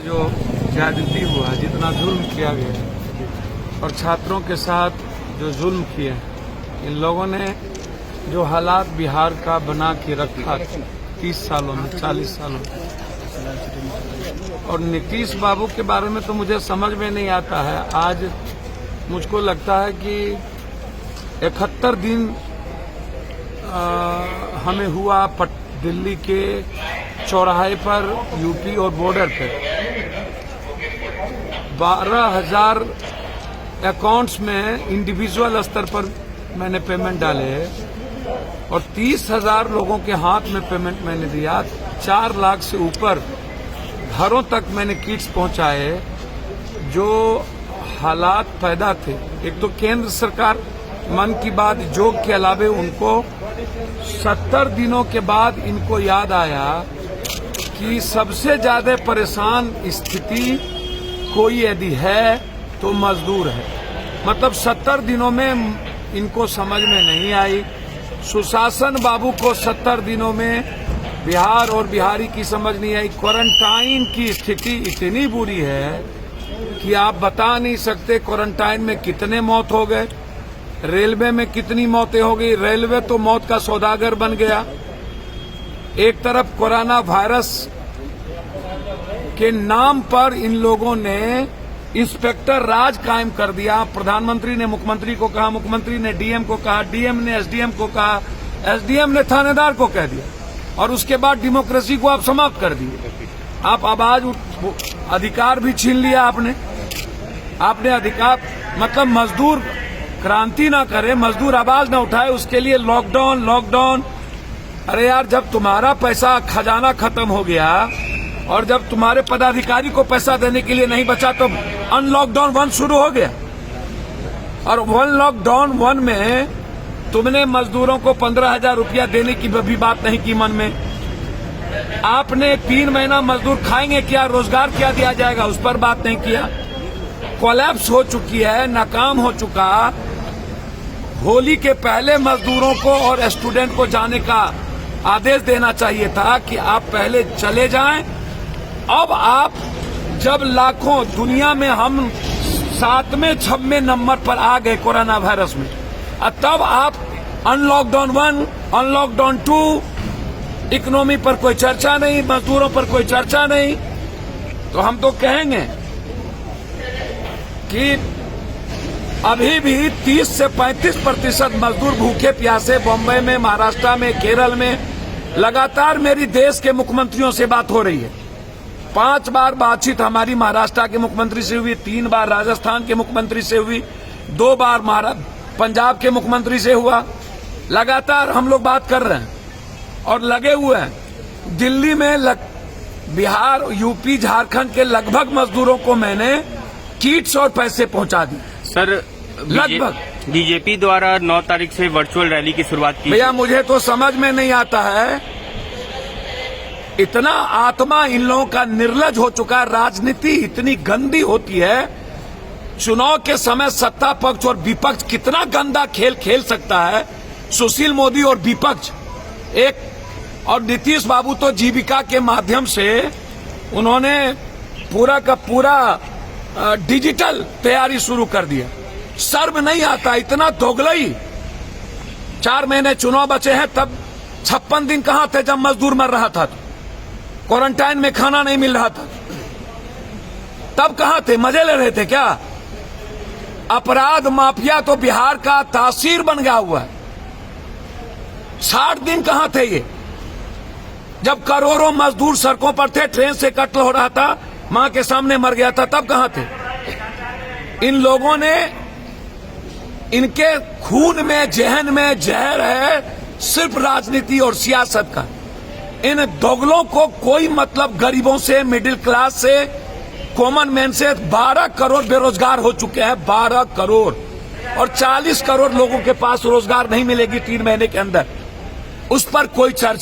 जो ज्यादती हुआ, जितना जुल्म किया गया और छात्रों के साथ जो जुल्म किए, इन लोगों ने जो हालात बिहार का बना के रखा 30 सालों में, 40 सालों में। और नीतीश बाबू के बारे में तो मुझे समझ में नहीं आता है। आज मुझको लगता है कि 71 दिन हमें हुआ दिल्ली के चौराहे पर, यूपी और बॉर्डर पे 12,000 अकाउंट्स में इंडिविजुअल स्तर पर मैंने पेमेंट डाले और 30,000 लोगों के हाथ में पेमेंट मैंने दिया। 4 लाख से ऊपर घरों तक मैंने किट्स पहुंचाए। जो हालात पैदा थे, एक तो केंद्र सरकार मन की बात जोग के अलावे उनको 70 दिनों के बाद इनको याद आया कि सबसे ज्यादा परेशान स्थिति कोई यदि है तो मजदूर है। मतलब 70 दिनों में इनको समझ में नहीं आई। सुशासन बाबू को 70 दिनों में बिहार और बिहारी की समझ नहीं आई। क्वारंटाइन की स्थिति इतनी बुरी है कि आप बता नहीं सकते क्वारंटाइन में कितने मौत हो गए, रेलवे में कितनी मौतें हो गई। रेलवे तो मौत का सौदागर बन गया। एक तरफ कोरोना वायरस के नाम पर इन लोगों ने इंस्पेक्टर राज कायम कर दिया। प्रधानमंत्री ने मुख्यमंत्री को कहा, मुख्यमंत्री ने डीएम को कहा, डीएम ने एसडीएम को कहा, एसडीएम ने थानेदार को कह दिया और उसके बाद डेमोक्रेसी को आप समाप्त कर दिए। आप आवाज अधिकार भी छीन लिया आपने अधिकार। मतलब मजदूर क्रांति ना करे, मजदूर आवाज ना उठाए, उसके लिए लॉकडाउन। अरे यार, जब तुम्हारा पैसा खजाना खत्म हो गया और जब तुम्हारे पदाधिकारी को पैसा देने के लिए नहीं बचा तो अनलॉकडाउन 1 शुरू हो गया। और लॉकडाउन 1 में तुमने मजदूरों को 15,000 रुपया देने की भी बात नहीं की मन में। आपने 3 महीना मजदूर खाएंगे क्या, रोजगार क्या दिया जाएगा, उस पर बात नहीं किया। कोलैप्स हो चुकी है, नाकाम हो चुका। होली के पहले मजदूरों को और स्टूडेंट को जाने का आदेश देना चाहिए था कि आप पहले चले जाएं। अब आप जब लाखों दुनिया में हम 7वें 6वें नंबर पर आ गए कोरोना वायरस में, तब आप अनलॉकडाउन 1, अनलॉकडाउन 2, इकोनॉमी पर कोई चर्चा नहीं, मजदूरों पर कोई चर्चा नहीं। तो हम तो कहेंगे कि अभी भी 30 से 35% मजदूर भूखे प्यासे बॉम्बे में, महाराष्ट्र में, केरल में। लगातार मेरी देश के मुख्यमंत्रियों से बात हो रही है। 5 बार बातचीत हमारी महाराष्ट्र के मुख्यमंत्री से हुई, 3 बार राजस्थान के मुख्यमंत्री से हुई, 2 बार पंजाब के मुख्यमंत्री से हुआ। लगातार हम लोग बात कर रहे हैं और लगे हुए हैं। दिल्ली में बिहार, यूपी, झारखंड के लगभग मजदूरों को मैंने किट्स और पैसे पहुंचा दी। सर, लगभग बीजेपी द्वारा 9 तारीख से वर्चुअल रैली की शुरुआत की। भैया, मुझे तो समझ में नहीं आता है, इतना आत्मा इन लोगों का निर्लज हो चुका है। राजनीति इतनी गंदी होती है। चुनाव के समय सत्ता पक्ष और विपक्ष कितना गंदा खेल खेल सकता है। सुशील मोदी और विपक्ष एक, और नीतीश बाबू तो जीविका के माध्यम से उन्होंने पूरा का पूरा डिजिटल तैयारी शुरू कर दिया। शर्म नहीं आता, इतना दोगलई। 4 महीने चुनाव बचे हैं, तब 56 दिन कहां थे जब मजदूर मर रहा था, क्वारंटाइन में खाना नहीं मिल रहा था, तब कहां थे, मजे ले रहे थे क्या? अपराध माफिया तो बिहार का तासीर बन गया हुआ है। 60 दिन कहां थे ये, जब करोड़ों मजदूर सड़कों पर थे, ट्रेन से कत्ल हो रहा था, मां के सामने मर गया था, तब कहां थे? इन लोगों ने, इनके खून में, जहन में जहर है सिर्फ राजनीति और सियासत का। इन दोगलों को कोई मतलब गरीबों से, मिडिल क्लास से, कॉमन मैन से। 12 करोड़ बेरोजगार हो चुके हैं, 12 करोड़, और 40 करोड़ लोगों के पास रोजगार नहीं मिलेगी 3 महीने के अंदर। उस पर कोई चर्चा